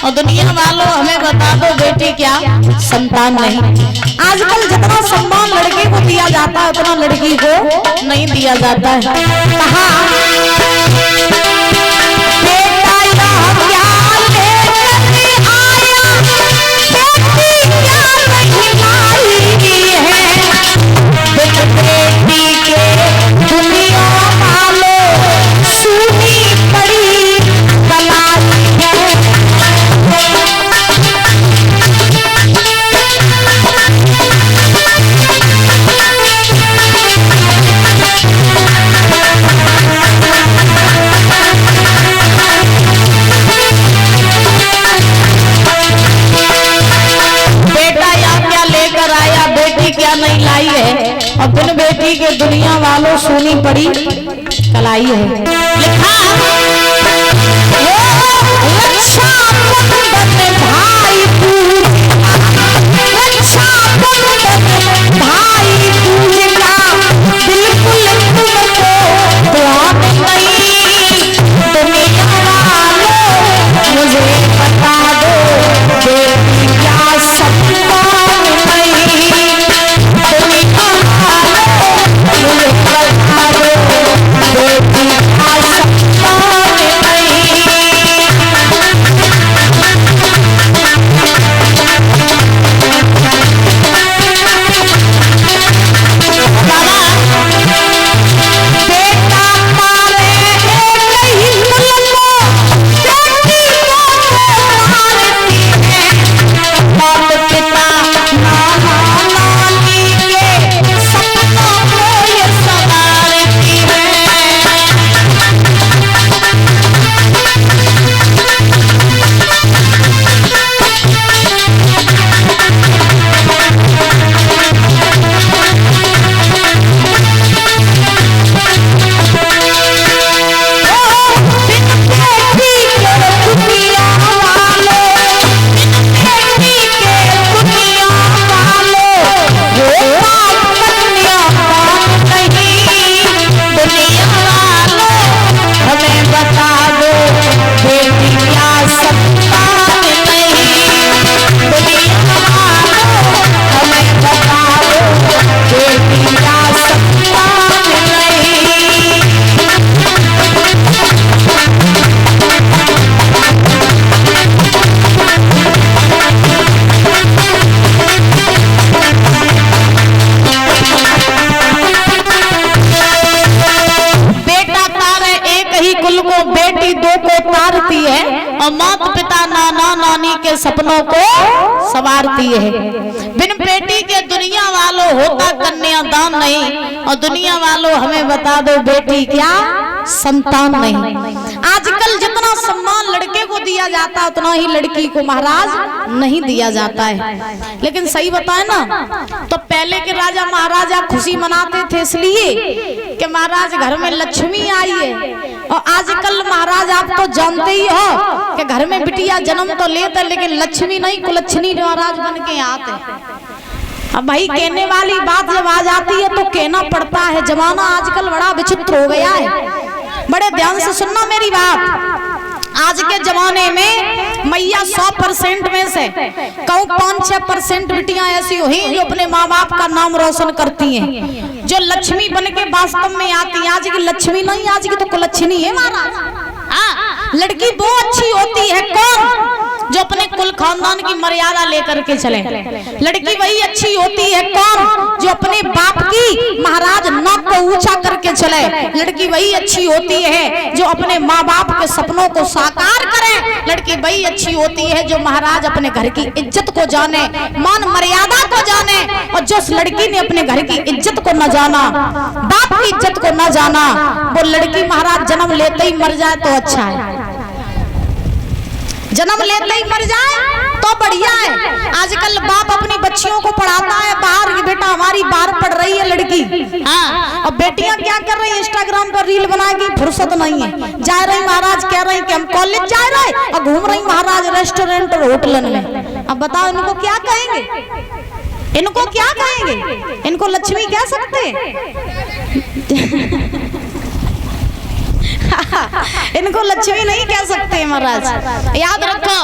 और दुनिया वालों हमें बता दो बेटी क्या संतान नहीं। आजकल जितना सम्मान लड़के को दिया जाता है उतना लड़की को नहीं दिया जाता है। कहा नहीं लाई है और बिन बेटी के दुनिया वालों सुनी पड़ी कलाई है। लिखा माता पिता नाना नानी के सपनों को संवारती है। बिन बेटी के दुनिया वालों होता कन्यादान नहीं और दुनिया वालों हमें बता दो बेटी क्या संतान नहीं। आजकल जितना सम्मान लड़के को दिया जाता है उतना ही लड़की को महाराज नहीं दिया जाता है। लेकिन सही बताए ना तो पहले के राजा महाराजा खुशी मनाते थे इसलिए कि महाराज घर में लक्ष्मी आई है। और आजकल महाराज आप तो जानते ही हो कि घर में बिटिया जन्म तो लेते लेकिन लक्ष्मी नहीं कुलच्छनी महाराज बन के आते। अब भाई कहने वाली बात जब आ जाती है तो कहना पड़ता है। जमाना आजकल बड़ा विचित्र हो गया है। बड़े ध्यान से सुनना मेरी बात। आज के जमाने में मैया 100% में से कहूँ 5-6% बिटियां ऐसी हुई जो अपने माँ बाप का नाम रोशन करती हैं, जो लक्ष्मी बन के वास्तव में आती है। आज की लक्ष्मी नहीं, आज की तो कुलच्छनी है महाराज। लड़की वो अच्छी होती है कौन जो अपने कुल खानदान की मर्यादा लेकर के चले। लड़की वही अच्छी होती है कौन जो अपने बाप की महाराज नाक को ऊंचा करके चले। लड़की वही अच्छी होती है जो अपने माँ बाप के सपनों को साकार करे। लड़की वही अच्छी होती है जो महाराज अपने घर की इज्जत को जाने, मान मर्यादा को जाने। और जिस लड़की ने अपने घर की इज्जत को न जाना, बाप की इज्जत को न जाना, वो लड़की महाराज जन्म लेते ही मर जाए तो अच्छा है। जन्म लेते ही मर जाए तो बढ़िया है। आजकल बाप अपनी बच्चियों को पढ़ाता है बाहर की, बेटा हमारी बाहर पढ़ रही है लड़की। हाँ, और बेटियां क्या कर रही है, इंस्टाग्राम पर रील बनाएगी, फुर्सत नहीं है। जा रही महाराज कह रही कि हम कॉलेज जा रहे और घूम रही महाराज रेस्टोरेंट और होटलन में। अब बताओ इनको क्या कहेंगे, इनको क्या कहेंगे? इनको लक्ष्मी कह सकते हैं? इनको लक्ष्मी नहीं कह सकते महाराज। याद रखो,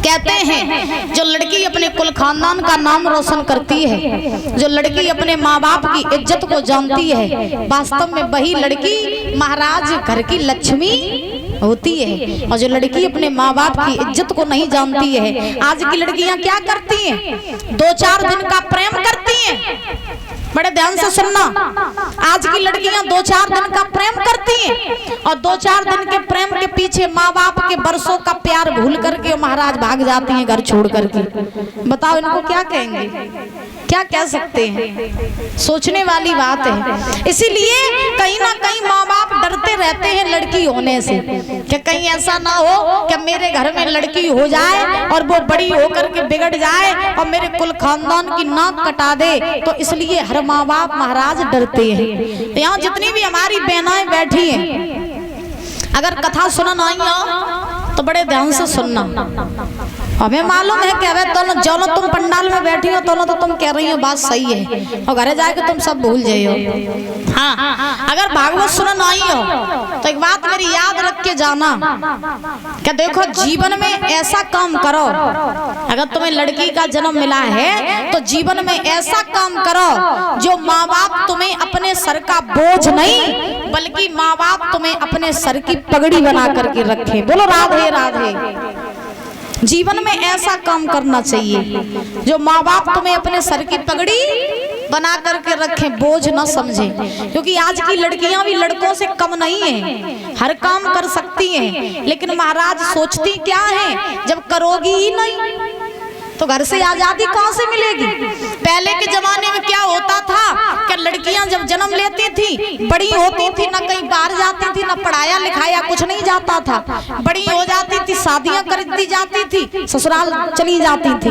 कहते हैं जो लड़की अपने कुल खानदान का नाम रोशन करती है, जो लड़की अपने माँ बाप की इज्जत को जानती है, वास्तव में वही लड़की महाराज घर की लक्ष्मी होती है। और जो लड़की अपने माँ बाप की इज्जत को नहीं जानती है, आज की लड़कियां क्या करती हैं, 2-4 दिन का प्रेम करती हैं। बड़े ध्यान से सुनना, आज की लड़कियां 2-4 दिन का प्रेम करती हैं और 2-4 दिन के प्रेम के पीछे माँ बाप के बरसों का प्यार भूल करके महाराज भाग जाती हैं घर छोड़ करके। बताओ इनको क्या कहेंगे, क्या कह सकते हैं? सोचने वाली बात है। इसीलिए कहीं ना कहीं माँ बाप डरते रहते हैं लड़की होने से, कि कहीं ऐसा ना हो कि मेरे घर में लड़की हो जाए और वो बड़ी होकर के बिगड़ जाए और मेरे कुल खानदान की नाक कटा दे। तो इसलिए हर माँ बाप महाराज डरते हैं। यहाँ जितनी भी हमारी बहनाएं बैठी हैं, अगर कथा सुनना आई हो तो बड़े ध्यान से सुनना। हमें मालूम है कि अबे दोनों तुम पंडाल में बैठी हो दोनों, तो तुम कह रही हो बात सही है और घरे जाके तुम सब भूल जाइयो। हाँ, अगर भागवत सुनना आई हो तो एक बात मेरी याद रख के जाना, कि देखो जीवन में ऐसा काम करो, अगर तुम्हें लड़की का जन्म मिला है तो जीवन में ऐसा काम करो जो माँ बाप तुम्हें अपने सर का बोझ नहीं बल्कि माँ बाप तुम्हें अपने सर की पगड़ी बना करके रखे। बोलो राधे राधे। जीवन में ऐसा काम करना चाहिए जो माँ बाप तुम्हें अपने सर की पगड़ी बना करके रखें, बोझ न समझे। क्योंकि आज की लड़कियां भी लड़कों से कम नहीं है, हर काम कर सकती हैं, लेकिन महाराज सोचती क्या है, जब करोगी ही नहीं तो घर से आजादी कहां से मिलेगी। पहले के जमाने में क्या होता था कि लड़कियां जब जन्म लेती थी, बड़ी होती थी, ना कहीं बाहर जाती थी, ना पढ़ाया लिखाया कुछ नहीं जाता था, बड़ी हो जाती थी, शादियां कर दी जाती थी, ससुराल चली जाती थी।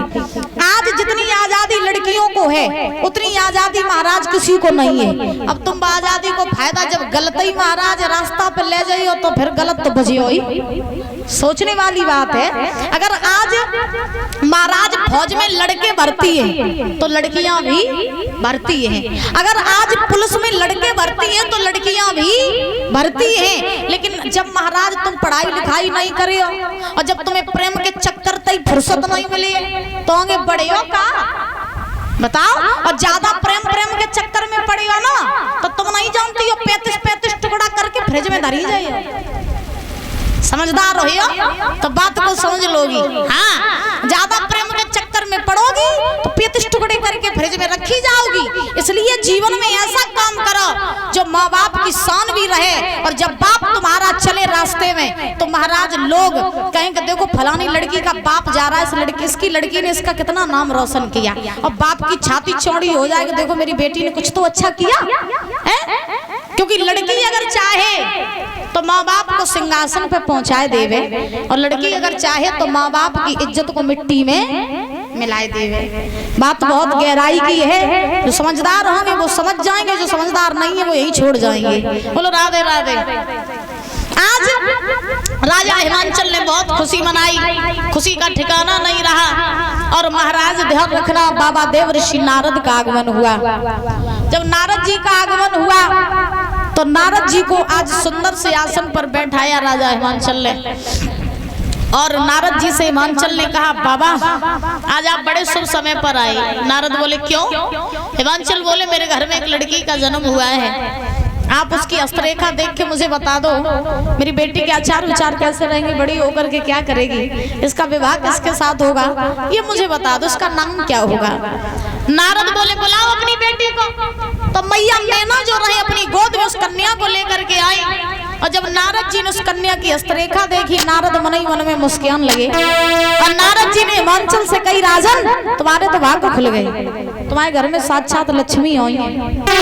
आज जितनी आजादी लड़कियों को है उतनी आजादी महाराज किसी को नहीं है। अब तुम आजादी को फायदा जब गलत ही महाराज रास्ता पे ले जाइयो तो फिर गलत तो बजियो ही। सोचने वाली बात है। अगर आज महाराज फौज में लड़के भर्ती हैं तो लड़कियां भी भर्ती हैं, अगर आज पुलिस में लड़के भर्ती हैं तो लड़कियां भी भर्ती हैं। लेकिन जब महाराज तुम पढ़ाई लिखाई नहीं करे हो और जब तुम्हें प्रेम के चक्कर तक फुर्सत नहीं मिली तो आगे बढ़े हो का बताओ। और ज्यादा प्रेम के चक्कर में पड़े हो ना तो तुम नहीं जानती हो 35 टुकड़ा करके फ्रिज में धरी जाइए। समझदार हो तो बात को समझ लोगी। हाँ, ज्यादा प्रेम के चक्कर में पड़ोगी तो 35 टुकड़े करके फ्रिज में रखी जाओगी। इसलिए जीवन में ऐसा काम करो जो माँ बाप की शान भी रहे, और जब बाप तुम्हारा चले रास्ते में तो महाराज लोग कहेंगे देखो फलानी लड़की का बाप जा रहा है, इसकी लड़की ने इसका कितना नाम रोशन किया, और बाप की छाती चौड़ी हो जाएगी, देखो मेरी बेटी ने कुछ तो अच्छा किया है। क्योंकि लड़की अगर चाहे तो माँ बाप को सिंहासन पे पहुंचाए देवे, और लड़की अगर चाहे तो माँ बाप की इज्जत को मिट्टी में मिलाए देवे। बात बहुत गहराई की है, जो समझदार होंगे वो समझ जाएंगे, जो समझदार नहीं है वो यही छोड़ जाएंगे। बोलो राधे राधे। आज राजा हिमांचल ने बहुत खुशी मनाई, खुशी का ठिकाना नहीं रहा। और महाराज ध्यान रखना, बाबा देव ऋषि नारद का आगमन हुआ। जब नारद जी का आगमन हुआ तो नारद जी को आज सुंदर से आसन पर बैठाया राजा हिमांचल ने, और नारद जी से हिमांचल ने कहा बाबा आज आप बड़े शुभ समय पर आए। नारद बोले क्यों? हिमांचल बोले मेरे घर में एक लड़की का जन्म हुआ है, आप उसकी हस्तरेखा देख के मुझे बता दो मेरी बेटी के आचार विचार कैसे रहेंगे, बड़ी होकर के क्या करेगी, इसका विवाह किसके साथ होगा, ये मुझे बता दो, इसका नाम क्या होगा। नारद बोले बुलाओ अपनी बेटी को। तो मैया मैना जो रहे अपनी गोद में उस कन्या को लेकर के आई, और जब नारद जी ने उस कन्या की हस्तरेखा देखी, नारद मन ही मन में मुस्कान लगे, और नारद जी ने हिमांचल से कही राजन तुम्हारे तो भाग्य खुल गए, तुम्हारे घर में साक्षात लक्ष्मी आई है।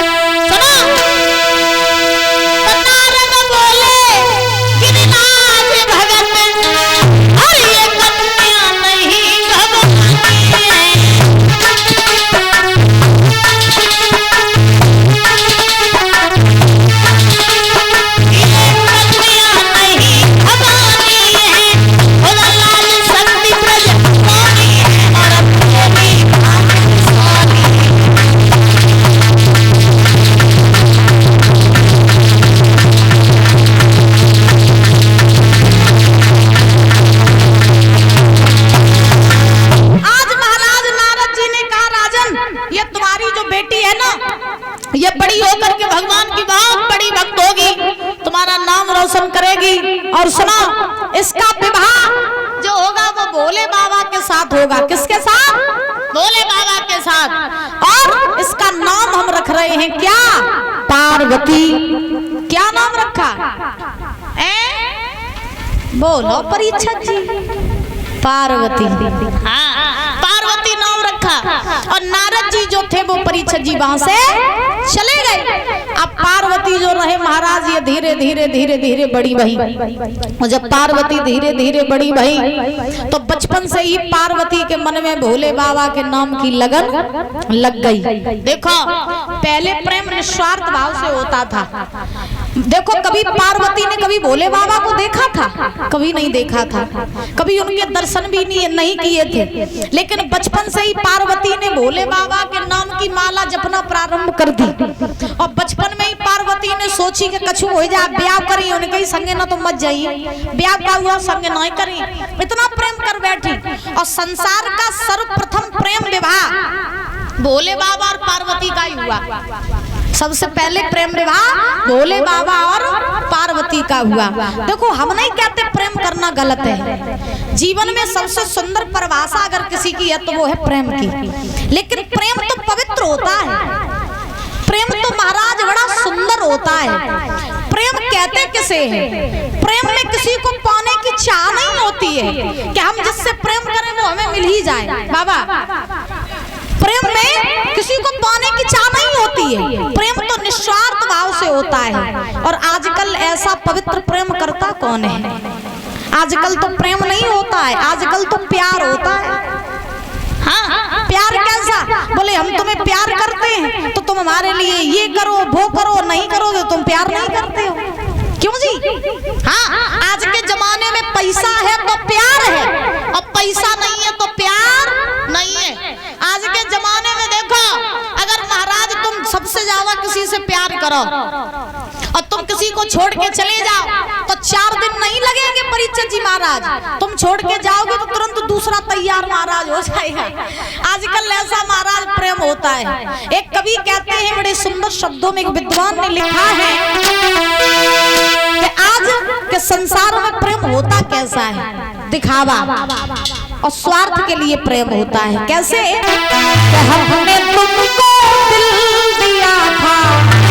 करेगी। और सुनो, इसका विवाह जो होगा वो भोले बाबा के साथ होगा। किसके साथ? भोले बाबा के साथ। और इसका नाम हम रख रहे हैं क्या? पार्वती। क्या नाम रखा? बोलो परीक्षक जी। पार्वती। हाँ, पार्वती नाम रखा। और नारद जी जो थे वो परीक्षक जी वहां से चले गए। अब पार्वती जो रहे महाराज, ये धीरे धीरे धीरे धीरे बड़ी भई। और जब पार्वती धीरे धीरे बड़ी भई तो बचपन से ही पार्वती के मन में भोले बाबा के नाम की लगन लग गई। देखो, पहले प्रेम निस्वार्थ भाव से होता था। देखो, कभी पार्वती ने कभी भोले बाबा को देखा था? कभी नहीं देखा था, कभी उनके दर्शन भी नहीं किए थे। लेकिन बचपन से ही पार्वती ने भोले बाबा के नाम की माला जपना प्रारंभ कर दी। और बचपन में ही पार्वती ने सोची कि कछु हो जाए, ब्याह करी। उनके संगे ना तो मत जाइए, ब्याह का हुआ संगे नहीं करी। इतना प्रेम कर बैठी। और संसार का सर्वप्रथम प्रेम विवाह भोले बाबा और पार्वती का ही हुआ। सबसे पहले प्रेम विवाह भोले बाबा और पार्वती का हुआ। देखो, हम नहीं कहते प्रेम करना गलत है। जीवन में सबसे सुंदर परिभाषा अगर किसी की है तो वो है प्रेम की। लेकिन प्रेम तो पवित्र होता है, प्रेम तो महाराज बड़ा सुंदर होता है। प्रेम कहते किसे हैं? प्रेम में किसी को पाने की चाह नहीं होती है कि हम जिससे प्रेम करें वो हमें मिल ही जाए। बाबा, प्रेम में किसी को पाने की चाह नहीं होती है। प्रेम तो निस्वार्थ भाव से होता है। और आजकल ऐसा पवित्र प्रेम करता कौन है? आजकल तो प्रेम नहीं होता है, आजकल तो प्यार होता है। हाँ, प्यार कैसा? बोले हम तुम्हें प्यार करते हैं तो तुम हमारे लिए ये करो वो करो, नहीं करोगे तुम प्यार नहीं करते हो। क्यों जी? हाँ, आज के जमाने में पैसा है तो प्यार है, और पैसा नहीं है तो प्यार नहीं है। आज के जमाने में देखो, अगर महाराज तुम सबसे ज्यादा किसी से प्यार करो और तुम किसी को छोड़ के चले जाओ तो 4 दिन नहीं लगेंगे परीक्षक जी महाराज। तुम छोड़ के जाओगे तो तुरंत दूसरा तैयार महाराज हो जाएगा। आजकल ऐसा महाराज प्रेम होता है। एक कवि कहते हैं बड़े सुंदर शब्दों में, एक विद्वान ने लिखा है कि आज के संसार में प्रेम होता कैसा है? दिखावा और स्वार्थ के लिए प्रेम होता है। कैसे? कि हमने तुमको दिल दिया था